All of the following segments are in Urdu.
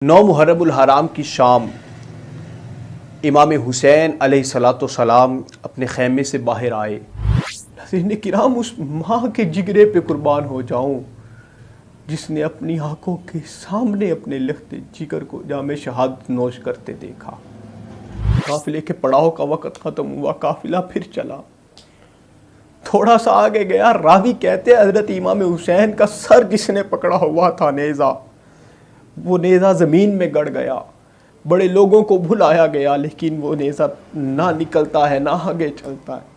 9 محرم الحرام کی شام امام حسین علیہ السلام اپنے خیمے سے باہر آئے۔ حضرین کرام، اس ماں کے جگرے پہ قربان ہو جاؤں جس نے اپنی آنکھوں کے سامنے اپنے لخت جگر کو جام شہادت نوش کرتے دیکھا۔ قافلے کے پڑاؤ کا وقت ختم ہوا، قافلہ پھر چلا۔ تھوڑا سا آگے گیا، راوی کہتے ہیں حضرت امام حسین کا سر جس نے پکڑا ہوا تھا نیزہ، وہ نیزہ زمین میں گڑ گیا۔ بڑے لوگوں کو بھلایا گیا لیکن وہ نیزہ نہ نکلتا ہے، نہ آگے چلتا ہے۔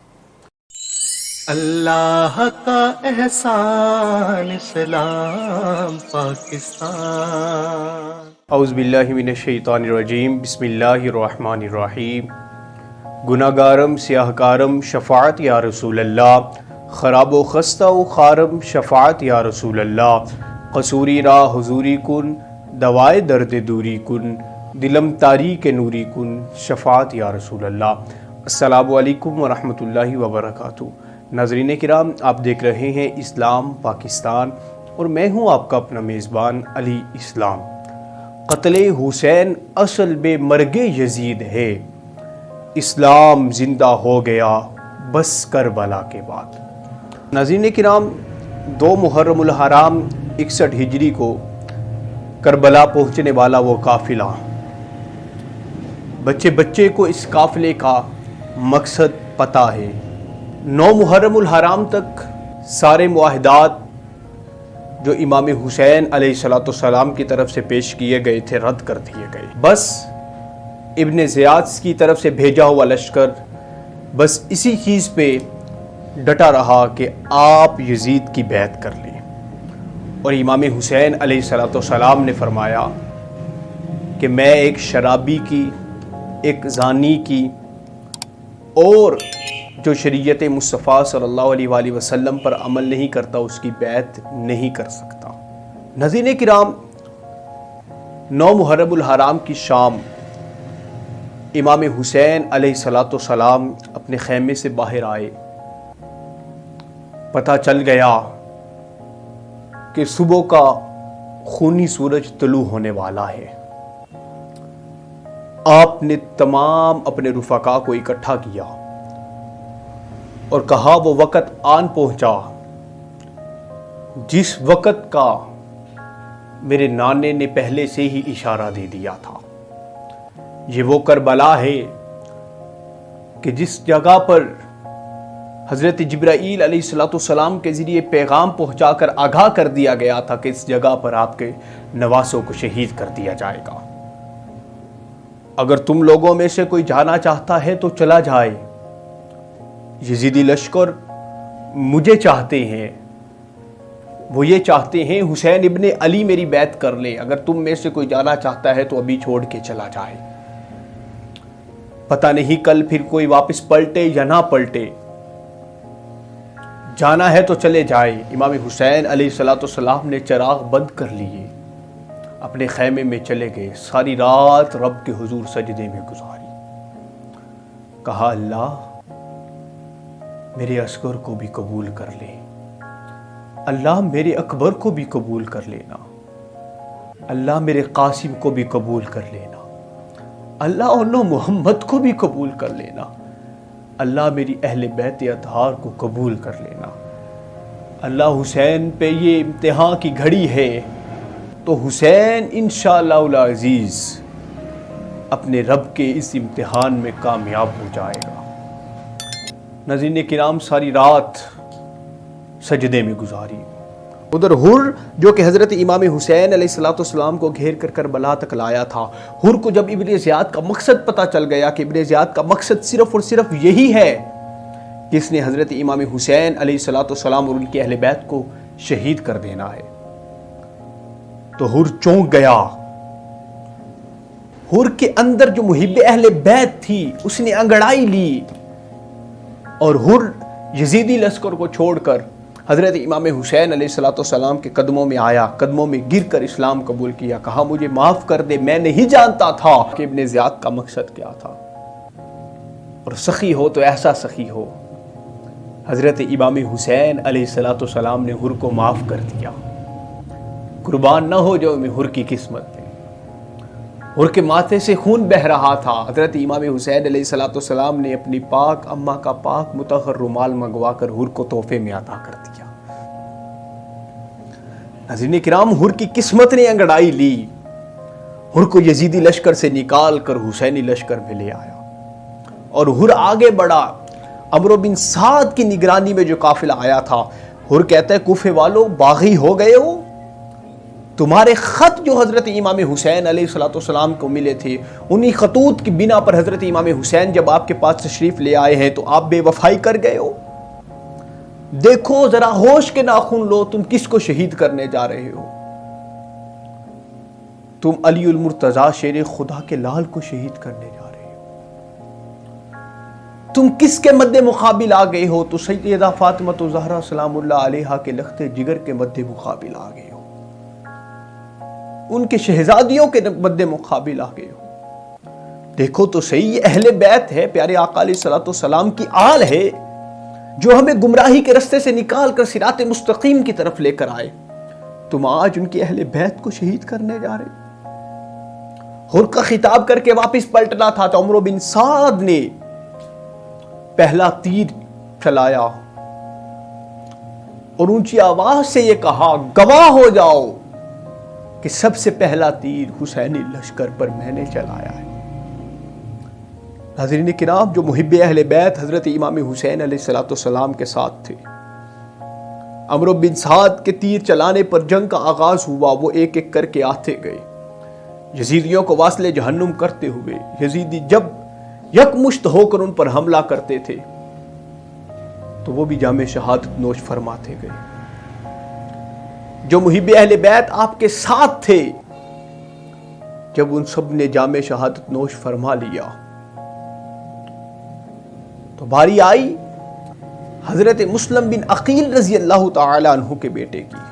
اللہ کا احسان اسلام پاکستان۔ اعوذ باللہ من الشیطان الرجیم، بسم اللہ الرحمن الرحیم۔ گناہگارم سیاہکارم شفاعت یا رسول اللہ، خراب و خستہ و خارم شفاعت یا رسول اللہ، قصوری را حضوری کن دوائے درد دوری کن، دلم تاریک نوری کن شفاعت یا رسول اللہ۔ السلام علیکم ورحمۃ اللہ وبرکاتہ۔ ناظرین کرام، آپ دیکھ رہے ہیں اسلام پاکستان اور میں ہوں آپ کا اپنا میزبان علی اسلام۔ قتل حسین اصل بے مرگ یزید ہے، اسلام زندہ ہو گیا بس کربلا کے بعد۔ ناظرین کرام، 2 محرم الحرام 61 ہجری کو کربلا پہنچنے والا وہ قافلہ، بچے بچے کو اس قافلے کا مقصد پتہ ہے۔ 9 محرم الحرام تک سارے معاہدات جو امام حسین علیہ السلام کی طرف سے پیش کیے گئے تھے رد کر دیے گئے۔ بس ابن زیاد کی طرف سے بھیجا ہوا لشکر بس اسی چیز پہ ڈٹا رہا کہ آپ یزید کی بیعت کر لیں، اور امام حسین علیہ السلام نے فرمایا کہ میں ایک شرابی کی، ایک زانی کی، اور جو شریعت مصطفیٰ صلی اللہ علیہ وآلہ وسلم پر عمل نہیں کرتا اس کی بیعت نہیں کر سکتا۔ ناظرین کرام، 9 محرم الحرام کی شام امام حسین علیہ السلام اپنے خیمے سے باہر آئے۔ پتہ چل گیا کہ صبح کا خونی سورج طلوع ہونے والا ہے۔ آپ نے تمام اپنے رفقا کو اکٹھا کیا اور کہا وہ وقت آن پہنچا جس وقت کا میرے نانے نے پہلے سے ہی اشارہ دے دیا تھا۔ یہ وہ کربلا ہے کہ جس جگہ پر حضرت جبرائیل علیہ السلام کے ذریعے پیغام پہنچا کر آگاہ کر دیا گیا تھا کہ اس جگہ پر آپ کے نواسوں کو شہید کر دیا جائے گا۔ اگر تم لوگوں میں سے کوئی جانا چاہتا ہے تو چلا جائے، یزیدی لشکر مجھے چاہتے ہیں، وہ یہ چاہتے ہیں حسین ابن علی میری بیعت کر لے، اگر تم میں سے کوئی جانا چاہتا ہے تو ابھی چھوڑ کے چلا جائے، پتہ نہیں کل پھر کوئی واپس پلٹے یا نہ پلٹے، جانا ہے تو چلے جائے۔ امام حسین علیہ السلام نے چراغ بند کر لیے، اپنے خیمے میں چلے گئے، ساری رات رب کے حضور سجدے میں گزاری۔ کہا اللہ میرے اصغر کو بھی قبول کر لے، اللہ میرے اکبر کو بھی قبول کر لینا، اللہ میرے قاسم کو بھی قبول کر لینا، اللہ انو محمد کو بھی قبول کر لینا، اللہ میری اہل بیت اطہار کو قبول کر لینا۔ اللہ حسین پہ یہ امتحان کی گھڑی ہے تو حسین انشاءاللہ العزیز اپنے رب کے اس امتحان میں کامیاب ہو جائے گا۔ ناظرین کرام، ساری رات سجدے میں گزاری۔ ادھر حر جو کہ حضرت امام حسین علیہ السلام کو گھیر کر کربلا تک لایا تھا، حر کو جب ابن زیاد کا مقصد پتہ چل گیا کہ ابن زیاد کا مقصد صرف اور صرف یہی ہے کہ اس نے حضرت امام حسین علیہ السلام اور ان کی اہل بیت کو شہید کر دینا ہے، تو حر چونک گیا۔ حر کے اندر جو محب اہل بیت تھی اس نے انگڑائی لی، اور حر یزیدی لشکر کو چھوڑ کر حضرت امام حسین علیہ السلام کے قدموں میں آیا، قدموں میں گر کر اسلام قبول کیا، کہا مجھے معاف کر دے، میں نہیں جانتا تھا کہ ابن زیاد کا مقصد کیا تھا۔ اور سخی ہو تو ایسا سخی ہو، حضرت امام حسین علیہ السلام نے حر کو معاف کر دیا۔ قربان نہ ہو جو میں حر کی قسمت میں۔ حر کے ماتھے سے خون بہ رہا تھا. حضرت امام حسین علیہ السلام نے اپنی پاک اماں کا پاک مطہر رومال منگوا کر حر کو تحفے میں عطا کر دیا. ناظرین کرام، حر کی قسمت نے انگڑائی لی. حر کو یزیدی لشکر سے نکال کر حسینی لشکر میں لے آیا اور حر آگے بڑھا. عمرو بن سعد کی نگرانی میں جو قافلہ آیا تھا، حر کہتا ہے کوفے والو باغی ہو گئے ہو. تمہارے خط جو حضرت امام حسین علیہ السلام کو ملے تھے، انہی خطوط کی بنا پر حضرت امام حسین جب آپ کے پاس تشریف لے آئے ہیں تو آپ بے وفائی کر گئے ہو. دیکھو ذرا ہوش کے ناخن لو، تم کس کو شہید کرنے جا رہے ہو؟ تم علی المرتضیٰ شیر خدا کے لال کو شہید کرنے جا رہے ہو. تم کس کے مد مقابل آ گئے ہو؟ تو سیدہ فاطمہ الزہرا سلام اللہ علیہا کے لخت جگر کے مد مقابل آ گئے ہو، ان کے شہزادیوں کے مد مقابل آ گئے ہو. دیکھو تو صحیح، یہ اہل بیت ہے، پیارے آقا علیہ السلام کی آل ہے جو ہمیں گمراہی کے رستے سے نکال کر صراط مستقیم کی طرف لے کر آئے. تم آج ان کی اہل بیت کو شہید کرنے جا رہے. حر کا خطاب کر کے واپس پلٹنا تھا تو عمرو بن سعد نے پہلا تیر چلایا اور اونچی آواز سے یہ کہا، گواہ ہو جاؤ کہ سب سے پہلا تیر حسینی لشکر پر میں نے چلایا ہے. ناظرین کرام، جو محب اہل بیت حضرت امام حسین علیہ السلام کے ساتھ تھے، عمرو بن سعد کے تیر چلانے پر جنگ کا آغاز ہوا. وہ ایک ایک کر کے آتے گئے، یزیدیوں کو واصل جہنم کرتے ہوئے. یزیدی جب یکمشت ہو کر ان پر حملہ کرتے تھے تو وہ بھی جام شہادت نوش فرماتے گئے. جو محب اہل بیت آپ کے ساتھ تھے، جب ان سب نے جام شہادت نوش فرما لیا تو باری آئی حضرت مسلم بن عقیل رضی اللہ تعالی عنہ کے بیٹے کی.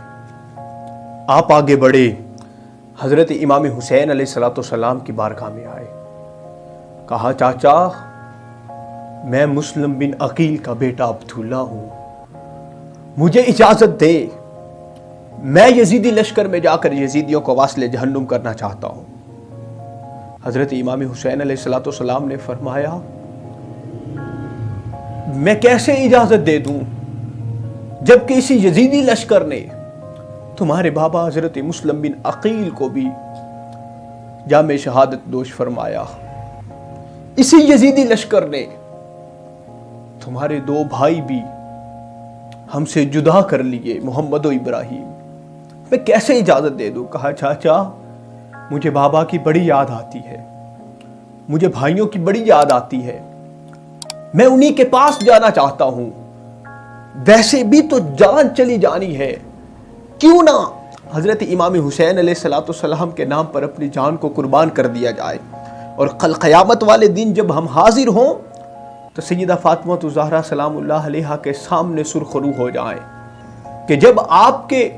آپ آگے بڑھے، حضرت امام حسین علیہ السلام کی بارگاہ میں آئے. کہا، چاچا میں مسلم بن عقیل کا بیٹا عبداللہ ہوں، مجھے اجازت دے، میں یزیدی لشکر میں جا کر یزیدیوں کو واصل جہنم کرنا چاہتا ہوں. حضرت امام حسین علیہ السلام نے فرمایا، میں کیسے اجازت دے دوں جبکہ اسی یزیدی لشکر نے تمہارے بابا حضرت مسلم بن عقیل کو بھی جام شہادت نوش فرمایا. اسی یزیدی لشکر نے تمہارے دو بھائی بھی ہم سے جدا کر لیے، محمد و ابراہیم. میں کیسے اجازت دے دوں؟ کہا، چاچا مجھے بابا کی بڑی یاد آتی ہے، مجھے بھائیوں کی بڑی یاد آتی ہے، میں انہی کے پاس جانا چاہتا ہوں. ویسے بھی تو جان چلی جانی ہے، کیوں نہ حضرت امام حسین علیہ السلام کے نام پر اپنی جان کو قربان کر دیا جائے، اور کل قیامت والے دن جب ہم حاضر ہوں تو سیدہ فاطمہ الزہرا سلام اللہ علیہا کے سامنے سرخرو ہو جائیں کہ جب آپ کے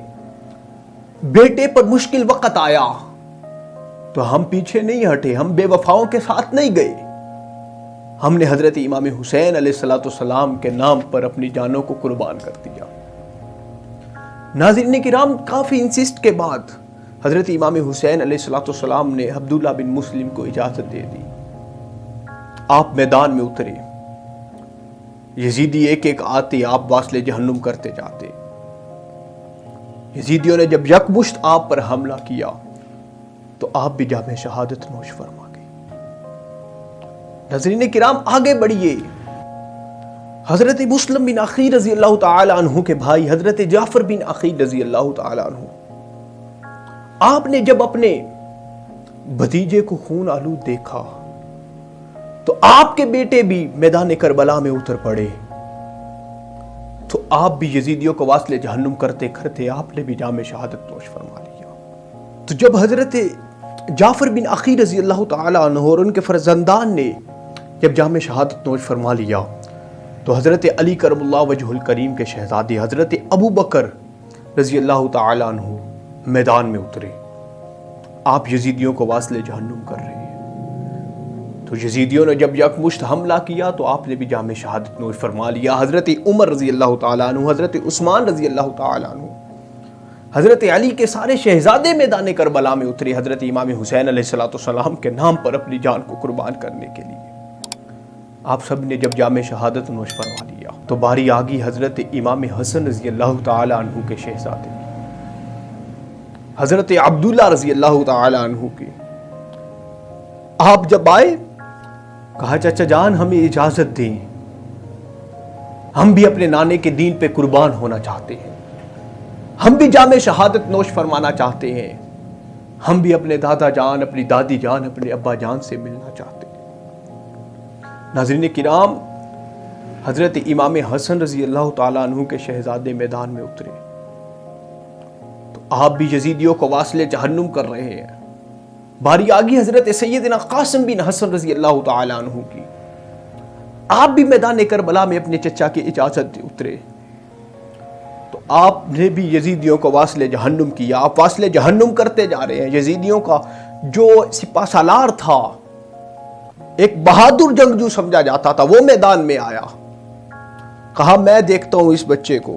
بیٹے پر مشکل وقت آیا تو ہم پیچھے نہیں ہٹے، ہم بے وفاؤں کے ساتھ نہیں گئے، ہم نے حضرت امام حسین علیہ السلام کے نام پر اپنی جانوں کو قربان کر دیا. ناظرین کرام، کافی انسسٹ کے بعد حضرت امام حسین علیہ السلام نے عبداللہ بن مسلم کو اجازت دے دی. آپ میدان میں اترے، یزیدی ایک ایک آتے، آپ واصل جہنم کرتے جاتے. یزیدیوں نے جب یکمشت آپ پر حملہ کیا تو آپ بھی جام شہادت نوش فرما گئے. ناظرین کرام، آگے بڑھیے. حضرت مسلم بن عقیل رضی اللہ تعالی عنہ کے بھائی حضرت جعفر بن عقیل رضی اللہ تعالی عنہ، آپ نے جب اپنے بھتیجے کو خون آلود دیکھا تو آپ کے بیٹے بھی میدان کربلا میں اتر پڑے، تو آپ بھی یزیدیوں کو واصل جہنم کرتے کرتے آپ نے بھی جام شہادت نوش فرما لیا. تو جب حضرت جعفر بن عقیل رضی اللہ تعالی عنہ اور ان کے فرزندان نے جب جام شہادت نوش فرما لیا تو حضرت علی کرم اللہ وجہ الکریم کے شہزادے حضرت ابو بکر رضی اللہ تعالی عنہ میدان میں اترے. آپ یزیدیوں کو واصل جہنم کر رہے ہیں. تو یزیدیوں نے جب یکمشت حملہ کیا تو آپ نے بھی جام شہادت نوش فرما لیا. حضرت عمر رضی اللہ تعالی عنہ، حضرت عثمان رضی اللہ تعالی عنہ حضرت علی کے سارے شہزادے میدان کربلا میں اترے حضرت امام حسین علیہ السلام کے نام پر اپنی جان کو قربان کرنے کے لیے۔ آپ سب نے جب جام شہادت نوش فرما لیا تو باری آگی حضرت امام حسن رضی اللہ تعالی عنہ کے شہزادے حضرت عبداللہ رضی اللہ تعالی عنہ کے۔ آپ جب آئے کہا چچا جان ہمیں اجازت دیں، ہم بھی اپنے نانے کے دین پہ قربان ہونا چاہتے ہیں، ہم بھی جام شہادت نوش فرمانا چاہتے ہیں، ہم بھی اپنے دادا جان، اپنی دادی جان، اپنے ابا جان سے ملنا چاہتے ہیں۔ ناظرین کرام، حضرت امام حسن رضی اللہ تعالیٰ عنہ کے شہزادے میدان میں اترے تو آپ بھی یزیدیوں کو واصل جہنم کر رہے ہیں۔ باری آگی حضرت سیدنا قاسم بن حسن رضی اللہ تعالیٰ عنہ کی۔ آپ بھی میدان کربلا میں اپنے چچا کی اجازت اترے تو آپ نے بھی یزیدیوں کو واصل جہنم کیا۔ آپ واصل جہنم کرتے جا رہے ہیں۔ یزیدیوں کا جو سپہ سالار تھا، ایک بہادر جنگجو سمجھا جاتا تھا، وہ میدان میں آیا، کہا میں دیکھتا ہوں اس بچے کو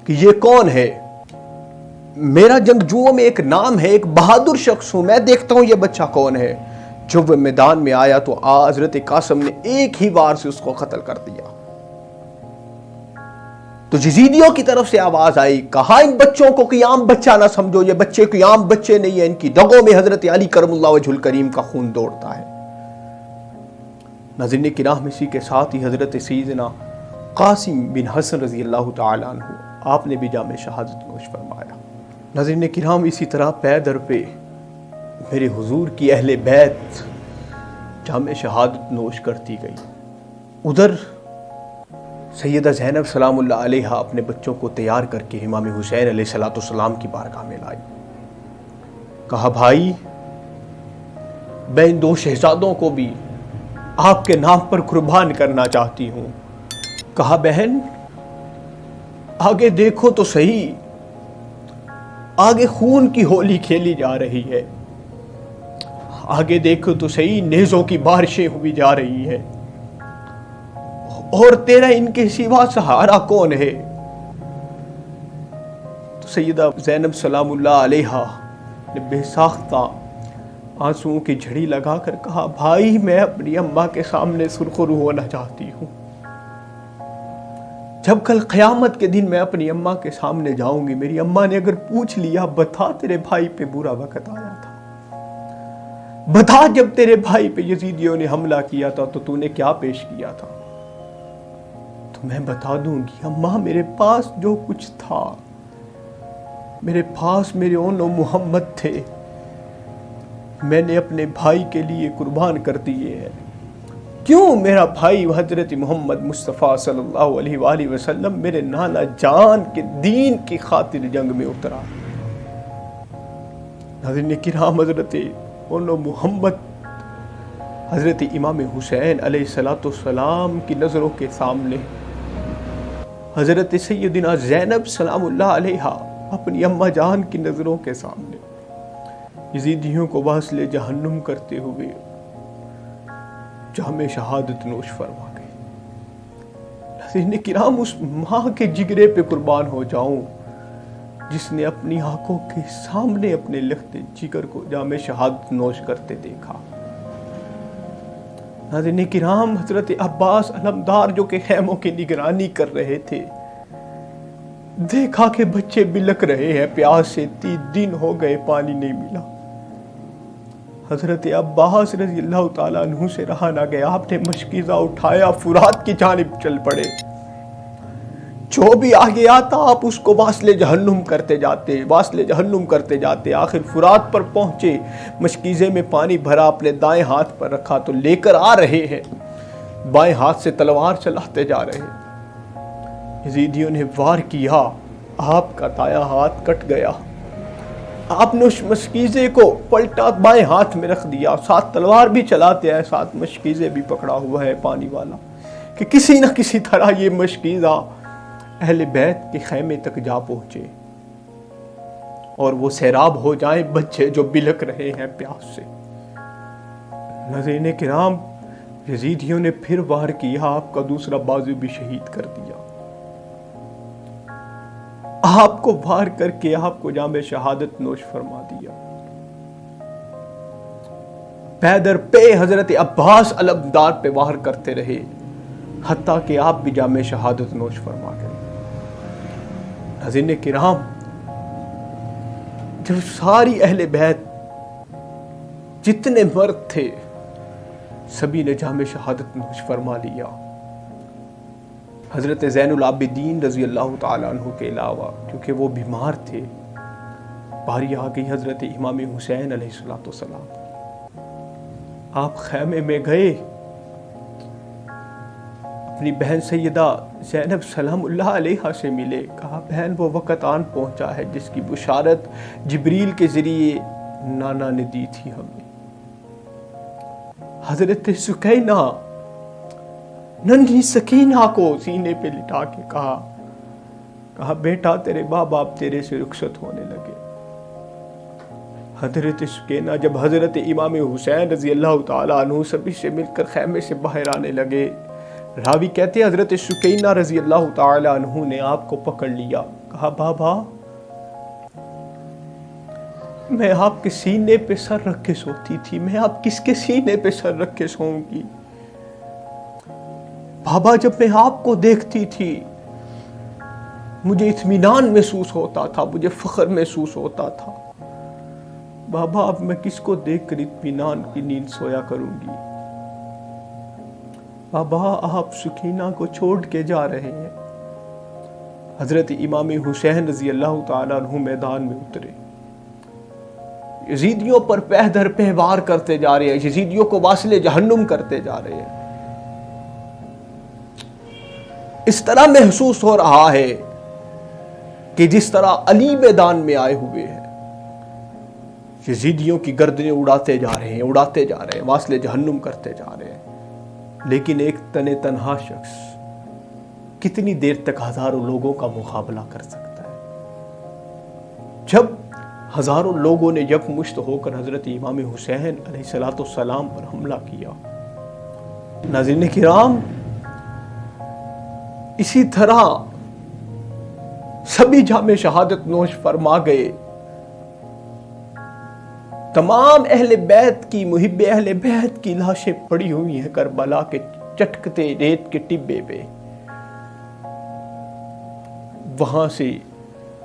کہ یہ کون ہے، میرا جنگجوؤں میں ایک نام ہے، ایک بہادر شخص ہوں، میں دیکھتا ہوں یہ بچہ کون ہے۔ جب وہ میدان میں آیا تو حضرت قاسم نے ایک ہی وار سے اس کو قتل کر دیا۔ تو یزیدیوں کی طرف سے آواز آئی، کہا ان بچوں کو کوئی عام بچہ نہ سمجھو، یہ بچے کوئی عام بچے نہیں ہیں، ان کی رگوں میں حضرت علی کرم اللہ وجہ الکریم کا خون دوڑتا ہے۔ ناظرین کرام، اسی کے ساتھ ہی حضرت سیدنا قاسم بن حسن رضی اللہ تعالیٰ عنہ آپ نے بھی جام شہادت نوش فرمایا۔ ناظرین کرام، اسی طرح پے در پہ میرے حضور کی اہل بیت جام شہادت نوش کرتی گئی۔ ادھر سیدہ زینب سلام اللہ علیہ اپنے بچوں کو تیار کر کے امام حسین علیہ السلام کی بارگاہ میں لائی۔ کہا بھائی میں ان دو شہزادوں کو بھی آپ کے نام پر قربان کرنا چاہتی ہوں۔ کہا بہن آگے دیکھو تو صحیح، آگے خون کی ہولی کھیلی جا رہی ہے، آگے دیکھو تو صحیح نیزوں کی بارشیں ہوئی جا رہی ہے، اور تیرا ان کے سوا سہارا کون ہے؟ تو سیدہ زینب سلام اللہ علیہا نے بے ساختہ آنسوؤں کی جھڑی لگا کر کہا بھائی میں اپنی اماں کے سامنے سرخرو ہونا چاہتی ہوں۔ جب کل قیامت کے دن میں اپنی اماں کے سامنے جاؤں گی، میری اماں نے اگر پوچھ لیا بتا تیرے بھائی پہ برا وقت آیا تھا، بتا جب تیرے بھائی پہ یزیدیوں نے حملہ کیا تھا تو نے کیا پیش کیا تھا، تو میں بتا دوں گی اماں میرے پاس جو کچھ تھا، میرے پاس میرے اون و محمد تھے، میں نے اپنے بھائی کے لیے قربان کر دیے ہیں۔ کیوں میرا بھائی حضرت محمد مصطفیٰ صلی اللہ علیہ وآلہ وسلم میرے نانا جان کے دین کی خاطر جنگ میں اترا۔ ناظرین کرام، حضرت محمد حضرت امام حسین علیہ السلام کی نظروں کے سامنے حضرت سیدنا زینب سلام اللہ علیہا اپنی اماں جان کی نظروں کے سامنے یزیدیوں کو واصل جہنم کرتے ہوئے جام شہادت نوش فرما گئے۔ ناظرین کرام، اس ماں کے جگرے پہ قربان ہو جاؤں جس نے اپنی آنکھوں کے سامنے اپنے لخت جگر کو جام شہادت نوش کرتے دیکھا۔ ناظرین کرام، حضرت عباس علمدار جو کہ خیموں کی نگرانی کر رہے تھے، دیکھا کہ بچے بلک رہے ہیں پیاس سے، 3 دن ہو گئے پانی نہیں ملا۔ حضرت عباس رضی اللہ تعالیٰ عنہ سے رہا نہ گیا، آپ نے مشکیزہ اٹھایا، فرات کی جانب چل پڑے۔ جو بھی آگے آتا آپ اس کو واصل جہنم کرتے جاتے، آخر فرات پر پہنچے، مشکیزے میں پانی بھرا، اپنے دائیں ہاتھ پر رکھا تو لے کر آ رہے ہیں، بائیں ہاتھ سے تلوار چلاتے جا رہے ہیں۔ یزیدیوں نے وار کیا، آپ کا دایاں ہاتھ کٹ گیا، آپ نے اس مشکیزے کو پلٹا بائیں ہاتھ میں رکھ دیا، ساتھ تلوار بھی چلاتے ہیں، ساتھ مشکیزے بھی پکڑا ہوا ہے پانی والا، کہ کسی نہ کسی طرح یہ مشکیزہ اہل بیت کے خیمے تک جا پہنچے اور وہ سیراب ہو جائیں بچے جو بلک رہے ہیں پیاس سے۔ ناظرین کرام، یزیدیوں نے پھر وار کیا، آپ کا دوسرا بازو بھی شہید کر دیا۔ آپ کو وار کر کے آپ کو جام شہادت نوش فرما دیا۔ پے در پے حضرت عباس علمدار پہ وار کرتے رہے حتیٰ کہ آپ بھی جام شہادت نوش فرما گئے۔ ناظرین کرام، جب ساری اہل بیت جتنے مرد تھے سبھی نے جام شہادت نوش فرما لیا، حضرت زین العابدین رضی اللہ تعالیٰ عنہ کے علاوہ، کیونکہ وہ بیمار تھے، باری آ گئی حضرت امام حسین علیہ السلام۔ آپ خیمے میں گئے، اپنی بہن سیدہ زینب سلام اللہ علیہا سے ملے، کہا بہن وہ وقت آن پہنچا ہے جس کی بشارت جبریل کے ذریعے نانا نے دی تھی ہمیں۔ حضرت سکینہ ننھی سکینہ کو سینے پہ لٹا کے کہا بیٹا تیرے ماں باپ تیرے سے رخصت ہونے لگے۔ حضرت سکینہ جب حضرت امام حسین رضی اللہ تعالیٰ عنہ سبھی سے مل کر خیمے سے باہر آنے لگے، راوی کہتے ہیں حضرت سکینہ رضی اللہ تعالیٰ عنہ نے آپ کو پکڑ لیا، کہا بابا میں آپ کے سینے پہ سر رکھ کے سوتی تھی، میں آپ کس کے سینے پہ سر رکھ کے سوؤں گی؟ بابا جب میں آپ کو دیکھتی تھی مجھے اطمینان محسوس ہوتا تھا، مجھے فخر محسوس ہوتا تھا، بابا اب میں کس کو دیکھ کر اطمینان کی نیند سویا کروں گی؟ بابا آپ سکینہ کو چھوڑ کے جا رہے ہیں۔ حضرت امام حسین رضی اللہ تعالیٰ عنہ میدان میں اترے، یزیدیوں پر پہ در پہ وار کرتے جا رہے ہیں، یزیدیوں کو واصل جہنم کرتے جا رہے ہیں۔ اس طرح محسوس ہو رہا ہے کہ جس طرح علی میدان میں آئے ہوئے ہیں، یزیدیوں کی گردنیں اڑاتے جا رہے ہیں، واصل جہنم کرتے جا رہے ہیں، لیکن ایک تنہا شخص کتنی دیر تک ہزاروں لوگوں کا مقابلہ کر سکتا ہے؟ جب ہزاروں لوگوں نے یکمشت ہو کر حضرت امام حسین علیہ السلام پر حملہ کیا، ناظرین کرام اسی طرح سبھی جام شہادت نوش فرما گئے۔ تمام اہل بیت کی، محب اہل بیت کی لاشیں پڑی ہوئی ہیں کربلا کے چٹکتے ریت کے ٹبے پہ۔ وہاں سے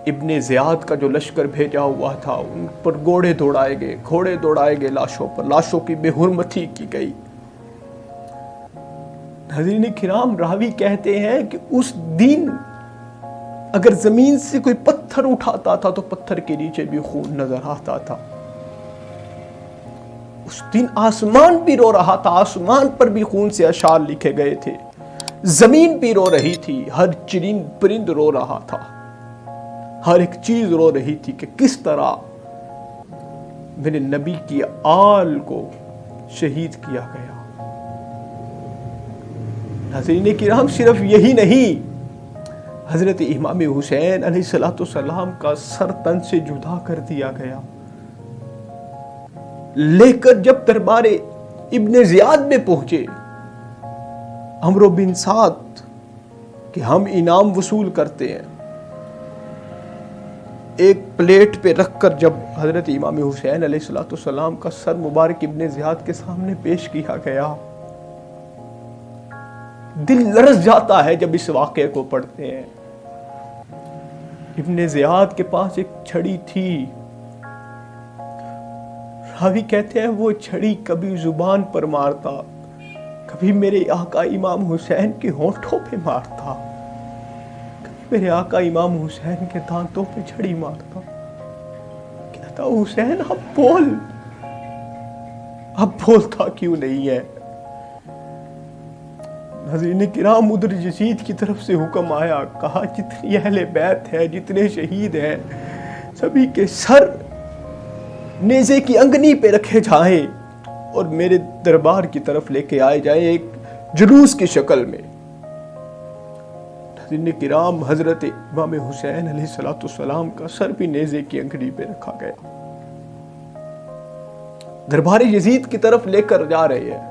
ابن زیاد کا جو لشکر بھیجا ہوا تھا ان پر گھوڑے دوڑائے گئے لاشوں پر، لاشوں کی بے حرمتی کی گئی۔ ناظرین کرام راوی کہتے ہیں کہ اس دن اگر زمین سے کوئی پتھر اٹھاتا تھا تو پتھر کے نیچے بھی خون نظر آتا تھا۔ اس دن آسمان بھی رو رہا تھا، آسمان پر بھی خون سے اشعار لکھے گئے تھے، زمین بھی رو رہی تھی، ہر چرند پرند رو رہا تھا، ہر ایک چیز رو رہی تھی کہ کس طرح میرے نبی کی آل کو شہید کیا گیا۔ ناظرین کرام صرف یہی نہیں، حضرت امام حسین علیہ السلام کا سر تن سے جدا کر دیا گیا، لے کر جب دربار ابن زیاد میں پہنچے عمرو بن سعد کہ ہم انعام وصول کرتے ہیں، ایک پلیٹ پہ رکھ کر جب حضرت امام حسین علیہ السلام کا سر مبارک ابن زیاد کے سامنے پیش کیا گیا، دل لرز جاتا ہے جب اس واقعے کو پڑھتے ہیں۔ ابن زیاد کے پاس ایک چھڑی تھی، راوی کہتے ہیں وہ چھڑی کبھی زبان پر مارتا، کبھی میرے آقا امام حسین کے ہونٹوں پہ مارتا، کبھی میرے آقا امام حسین کے دانتوں پہ چھڑی مارتا، کہتا حسین اب بولتا کیوں نہیں ہے؟ ناظرین کرام ادھر یزید کی طرف سے حکم آیا، کہا جتنی اہل بیت ہے، جتنے شہید ہیں، سبھی کے سر نیزے کی انگنی پہ رکھے جائیں اور میرے دربار کی طرف لے کے آئے جائیں ایک جلوس کی شکل میں۔ ناظرین کرام حضرت امام حسین علیہ السلام کا سر بھی نیزے کی انگنی پہ رکھا گیا، دربار یزید کی طرف لے کر جا رہے ہیں،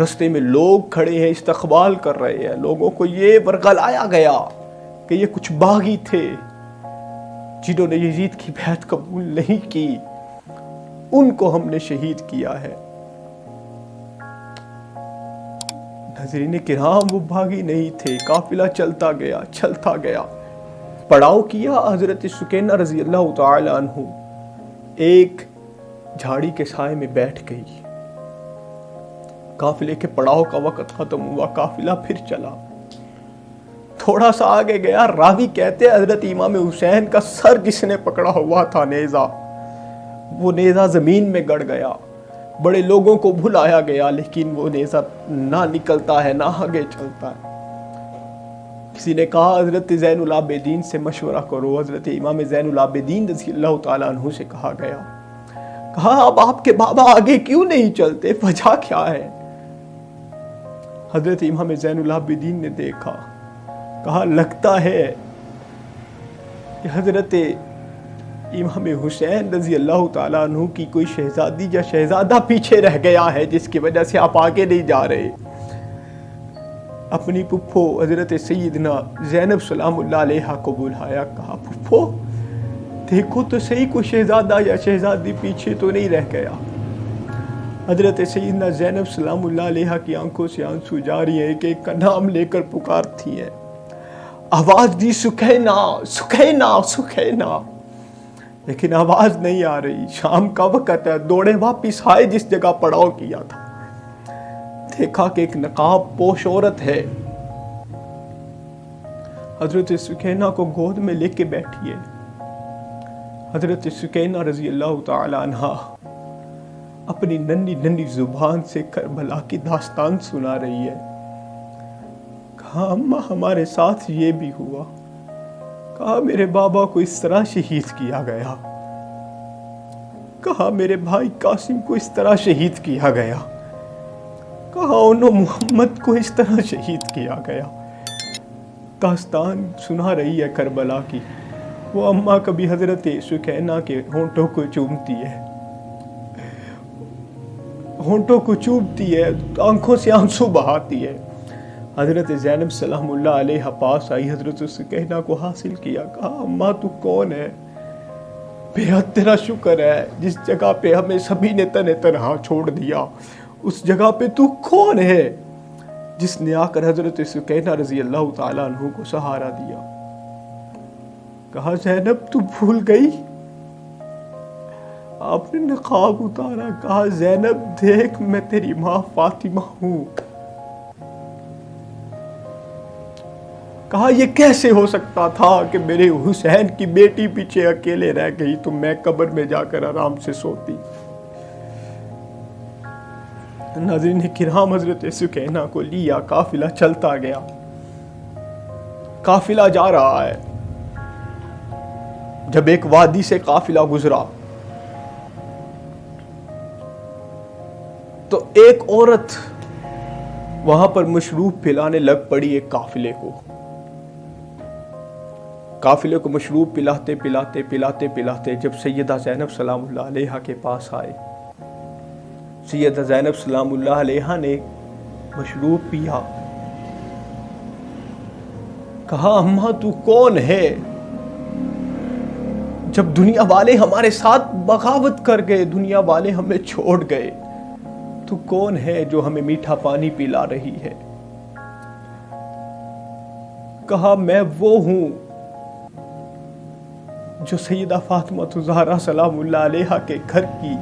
رستے میں لوگ کھڑے ہیں، استقبال کر رہے ہیں، لوگوں کو یہ ورغلایا گیا کہ یہ کچھ باغی تھے، جنہوں نے یزید کی بیعت قبول نہیں کی ان کو ہم نے شہید کیا ہے۔ ناظرین کرام، وہ بھاگی نہیں تھے، قافلہ چلتا گیا۔ پڑاؤ کیا حضرت سکینہ رضی اللہ تعالی عنہ ایک جھاڑی کے سائے میں بیٹھ گئی۔ قافلے کے پڑاؤ کا وقت ختم ہوا، قافلہ پھر چلا۔ تھوڑا سا آگے گیا، راوی کہتے ہیں حضرت امام حسین کا سر جس نے پکڑا ہوا تھا نیزہ، وہ نیزہ زمین میں گڑ گیا۔ بڑے لوگوں کو بھلایا گیا لیکن وہ نیزہ نہ نکلتا ہے، نہ آگے چلتا ہے۔ کسی نے کہا حضرت زین العابدین سے مشورہ کرو۔ حضرت امام زین العابدین رضی اللہ تعالیٰ عنہ سے کہا گیا، کہا اب آپ کے بابا آگے کیوں نہیں چلتے، وجہ کیا ہے؟ حضرت امام زین العابدین نے دیکھا، کہا لگتا ہے کہ حضرت امام حسین رضی اللہ تعالیٰ عنہ کی کوئی شہزادی یا شہزادہ پیچھے رہ گیا ہے جس کی وجہ سے آپ آگے نہیں جا رہے۔ اپنی پھپھو حضرت سیدنا زینب سلام اللہ علیہا کو بلایا، کہا پھپھو دیکھو تو صحیح کوئی شہزادہ یا شہزادی پیچھے تو نہیں رہ گیا۔ حضرت سیدنا زینب سلام اللہ علیہا کی آنکھوں سے آنسو جاری ہیں کہ ایک کا نام لے کر پکارتی ہیں، آواز دی سکینہ سکینہ سکینہ، لیکن آواز نہیں آ رہی۔ شام کا وقت ہے، دوڑے واپس آئے جس جگہ پڑاؤ کیا تھا، دیکھا کہ ایک نقاب پوش عورت ہے، حضرت سکینہ کو گود میں لے کے بیٹھی ہے۔ حضرت سکینہ رضی اللہ تعالی عنہا اپنی ننھی زبان سے کربلا کی داستان سنا رہی ہے۔ کہا اماں ہمارے ساتھ یہ بھی ہوا، کہا میرے بابا کو اس طرح شہید کیا گیا، کہا میرے بھائی قاسم کو اس طرح شہید کیا گیا، کہا انہوں محمد کو اس طرح شہید کیا گیا۔ داستان سنا رہی ہے کربلا کی۔ وہ اماں کبھی حضرت سکینہ کے ہونٹوں کو چومتی ہے، ہونٹوں کو چومتی ہے، آنکھوں سے آنسو بہاتی ہے۔ حضرت زینب سلام اللہ علیہ پاس آئی، حضرت سکینہ کو حاصل کیا، کہا اماں تو کون ہے؟ بے حد تیرا شکر ہے جس جگہ پہ ہمیں سبھی نے تنہا چھوڑ دیا، اس جگہ پہ تو کون ہے جس نے آ کر حضرت سکینہ رضی اللہ تعالیٰ عنہ کو سہارا دیا؟ کہا زینب تو بھول گئی؟ آپ نے نقاب اتارا، کہا زینب دیکھ میں تیری ماں فاطمہ ہوں۔ کہا یہ کیسے ہو سکتا تھا کہ میرے حسین کی بیٹی پیچھے اکیلے رہ گئی تو میں قبر میں جا کر آرام سے سوتی۔ ناظرین کرام، حضرت سکینہ کو لیا، قافلہ چلتا گیا، قافلہ جا رہا ہے۔ جب ایک وادی سے قافلہ گزرا تو ایک عورت وہاں پر مشروب پلانے لگ پڑی ایک قافلے کو۔ قافلے کو مشروب پلاتے جب سیدہ زینب سلام اللہ علیہا کے پاس آئے، سیدہ زینب سلام اللہ علیہا نے مشروب پیا، کہا اماں تو کون ہے؟ جب دنیا والے ہمارے ساتھ بغاوت کر گئے، دنیا والے ہمیں چھوڑ گئے، تو کون ہے جو ہمیں میٹھا پانی پلا رہی ہے؟ کہا میں وہ ہوں جو سیدہ فاطمہ الزہرا سلام اللہ علیہا کے گھر کی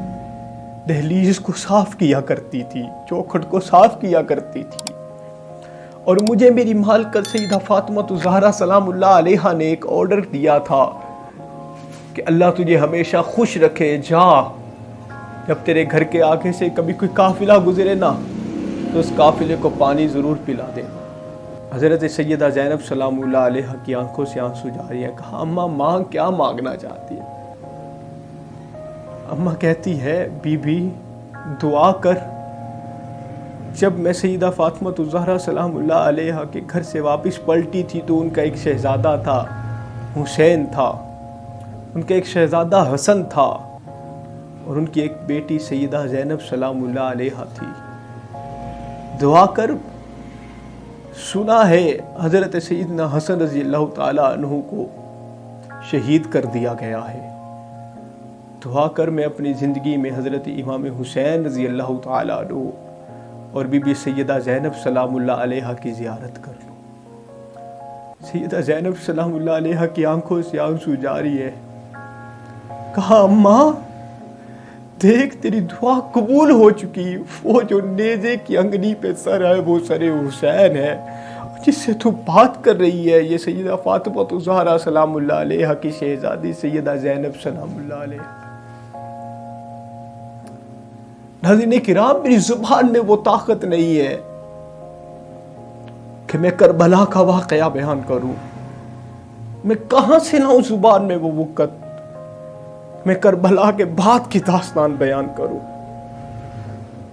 دہلیز کو صاف کیا کرتی تھی، چوکھٹ کو صاف کیا کرتی تھی، اور مجھے میری مالکت سیدہ فاطمہ الزہرا سلام اللہ علیہا نے ایک آرڈر دیا تھا کہ اللہ تجھے ہمیشہ خوش رکھے، جا جب تیرے گھر کے آگے سے کبھی کوئی قافلہ گزرے نا تو اس قافلے کو پانی ضرور پلا دے۔ حضرت سیدہ زینب سلام اللہ علیہ کی آنکھوں سے آنسو جاری ہے۔ کہا اماں ماں کیا مانگنا چاہتی ہے؟ اماں کہتی ہے بی بی دعا کر، جب میں سیدہ فاطمہ الزہرا سلام اللہ علیہ کے گھر سے واپس پلٹی تھی تو ان کا ایک شہزادہ تھا حسین تھا، ان کا ایک شہزادہ حسن تھا، اور ان کی ایک بیٹی سیدہ زینب سلام اللہ علیہ تھی۔ دعا کر، سنا ہے حضرت سیدنا حسن رضی اللہ تعالی عنہ کو شہید کر دیا گیا ہے۔ دعا کر میں اپنی زندگی میں حضرت امام حسین رضی اللہ تعالیٰ عنہ اور بی بی سیدہ زینب سلام اللہ علیہا کی زیارت کر لوں۔ سیدہ زینب سلام اللہ علیہا کی آنکھوں سے آنسو جاری ہے۔ کہا اماں دیکھ تیری دعا قبول ہو چکی، وہ جو نیزے کی انگلی پہ سر ہے وہ سر حسین ہے، جس سے تو بات کر رہی ہے یہ سیدہ فاطمہ الزہرا سلام اللہ علیہا کی شہزادی سیدہ زینب سلام اللہ علیہا۔ ناظرین کرام میری زبان میں وہ طاقت نہیں ہے کہ میں کربلا کا واقعہ بیان کروں، میں کہاں سے لاؤں زبان میں وہ وقت میں کربلا کے بعد کی داستان بیان کروں۔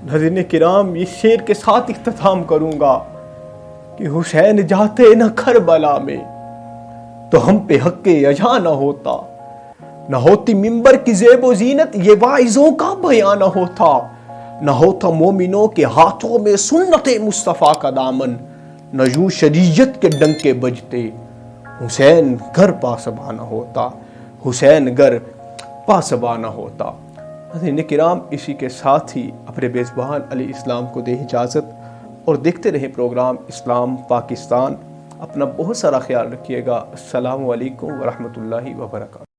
ناظرین کرام اس شعر کے ساتھ اختتام کروں گا کہ حسین جاتے نہ کربلا میں تو ہم پہ حق اجا نہ ہوتا، نہ ہوتی منبر کی زیب و زینت یہ واعظوں کا بیان نہ ہوتا، نہ ہوتا مومنوں کے ہاتھوں میں سنت مصطفیٰ کا دامن، نہ یوں شریعت کے ڈنکے بجتے حسین گھر پاسباں نہ ہوتا، حسین گھر پاسباں نہ ہوتا۔ حضرین کرام اسی کے ساتھ ہی اپنے میزبان علی اسلام کو دے اجازت اور دیکھتے رہیں پروگرام اسلام پاکستان۔ اپنا بہت سارا خیال رکھیے گا۔ السلام علیکم ورحمۃ اللہ وبرکاتہ۔